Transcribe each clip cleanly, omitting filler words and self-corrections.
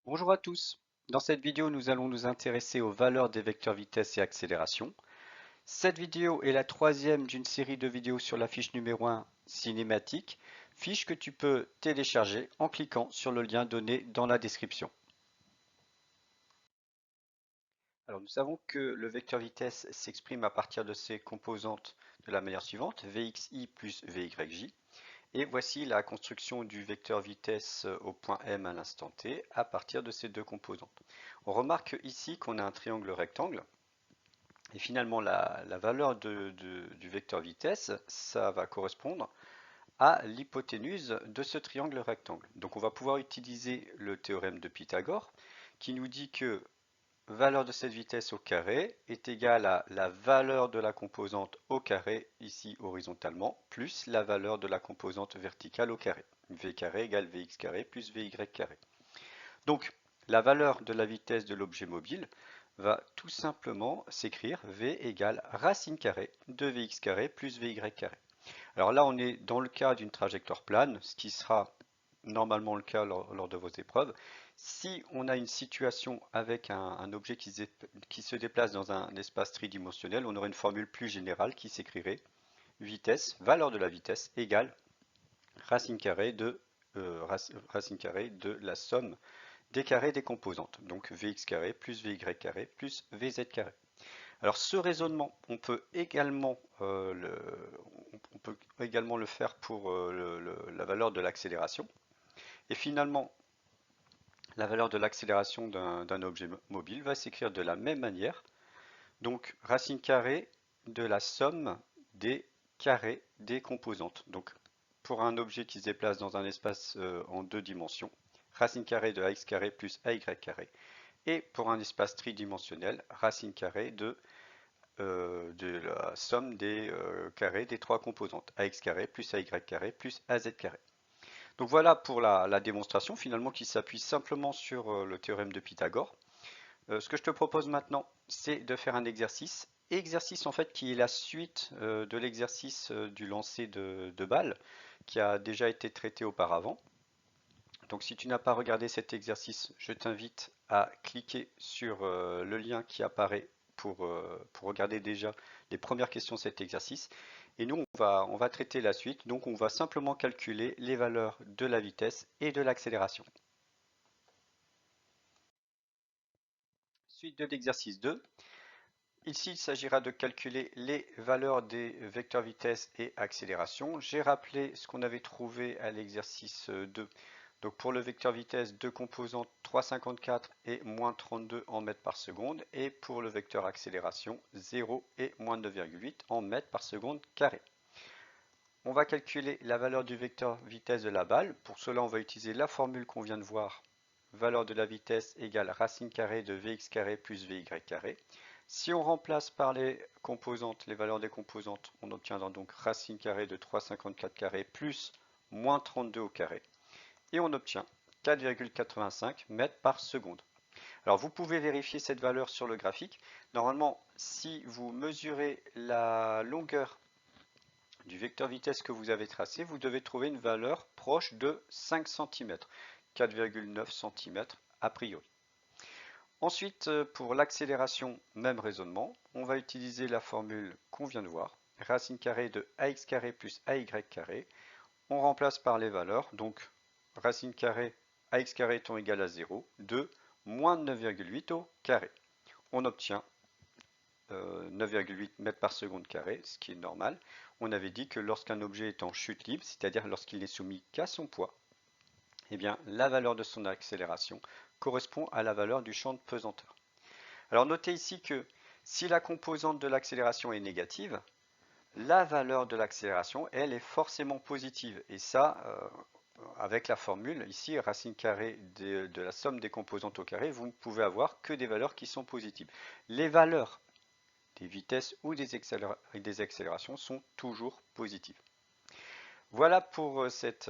Bonjour à tous. Dans cette vidéo, nous allons nous intéresser aux valeurs des vecteurs vitesse et accélération. Cette vidéo est la troisième d'une série de vidéos sur la fiche numéro 1 cinématique, fiche que tu peux télécharger en cliquant sur le lien donné dans la description. Alors nous savons que le vecteur vitesse s'exprime à partir de ses composantes de la manière suivante, Vxi plus Vyj. Et voici la construction du vecteur vitesse au point M à l'instant t à partir de ces deux composantes. On remarque ici qu'on a un triangle rectangle et finalement la valeur du vecteur vitesse, ça va correspondre à l'hypoténuse de ce triangle rectangle. Donc on va pouvoir utiliser le théorème de Pythagore qui nous dit que valeur de cette vitesse au carré est égale à la valeur de la composante au carré, ici horizontalement, plus la valeur de la composante verticale au carré. V carré égale Vx carré plus Vy carré. Donc, la valeur de la vitesse de l'objet mobile va tout simplement s'écrire V égale racine carrée de Vx carré plus Vy carré. Alors là, on est dans le cas d'une trajectoire plane, ce qui sera normalement le cas lors de vos épreuves. Si on a une situation avec un objet qui se déplace dans un espace tridimensionnel, on aurait une formule plus générale qui s'écrirait vitesse, valeur de la vitesse égale racine carrée de la somme des carrés des composantes. Donc Vx carré plus Vy carré plus Vz carré. Alors ce raisonnement, on peut également le faire pour la valeur de l'accélération. Et finalement, la valeur de l'accélération d'un objet mobile va s'écrire de la même manière. Donc racine carrée de la somme des carrés des composantes. Donc pour un objet qui se déplace dans un espace en deux dimensions, racine carrée de ax carré plus ay carré. Et pour un espace tridimensionnel, racine carrée de la somme des carrés des trois composantes, ax carré plus ay carré plus az carré. Donc voilà pour la démonstration finalement qui s'appuie simplement sur le théorème de Pythagore. Ce que je te propose maintenant, c'est de faire un exercice. Exercice en fait qui est la suite de l'exercice du lancer de balle qui a déjà été traité auparavant. Donc si tu n'as pas regardé cet exercice, je t'invite à cliquer sur le lien qui apparaît pour regarder déjà les premières questions de cet exercice. Et nous, on va traiter la suite. Donc on va simplement calculer les valeurs de la vitesse et de l'accélération. Suite de l'exercice 2. Ici, il s'agira de calculer les valeurs des vecteurs vitesse et accélération. J'ai rappelé ce qu'on avait trouvé à l'exercice 2. Donc pour le vecteur vitesse, deux composantes 3,54 et moins 32 en mètres par seconde. Et pour le vecteur accélération, 0 et moins 9,8 en mètres par seconde carré. On va calculer la valeur du vecteur vitesse de la balle. Pour cela, on va utiliser la formule qu'on vient de voir. Valeur de la vitesse égale racine carrée de Vx carré plus Vy carré. Si on remplace par les composantes, les valeurs des composantes, on obtiendra donc racine carrée de 3,54 carré plus moins 32 au carré. Et on obtient 4,85 mètres par seconde. Alors vous pouvez vérifier cette valeur sur le graphique. Normalement, si vous mesurez la longueur du vecteur vitesse que vous avez tracé, vous devez trouver une valeur proche de 5 cm, 4,9 cm a priori. Ensuite, pour l'accélération, même raisonnement, on va utiliser la formule qu'on vient de voir, racine carrée de ax carré plus ay carré. On remplace par les valeurs, donc racine carrée, ax carré étant égal à 0, de moins 9,8 au carré. On obtient 9,8 mètres par seconde carré, ce qui est normal. On avait dit que lorsqu'un objet est en chute libre, c'est-à-dire lorsqu'il n'est soumis qu'à son poids, eh bien, la valeur de son accélération correspond à la valeur du champ de pesanteur. Alors notez ici que si la composante de l'accélération est négative, la valeur de l'accélération, elle, est forcément positive. Et ça, avec la formule, ici, racine carrée de la somme des composantes au carré, vous ne pouvez avoir que des valeurs qui sont positives. Les valeurs des vitesses ou des accélérations sont toujours positives. Voilà pour cette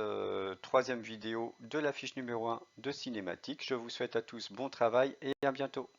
troisième vidéo de la fiche numéro 1 de cinématique. Je vous souhaite à tous bon travail et à bientôt.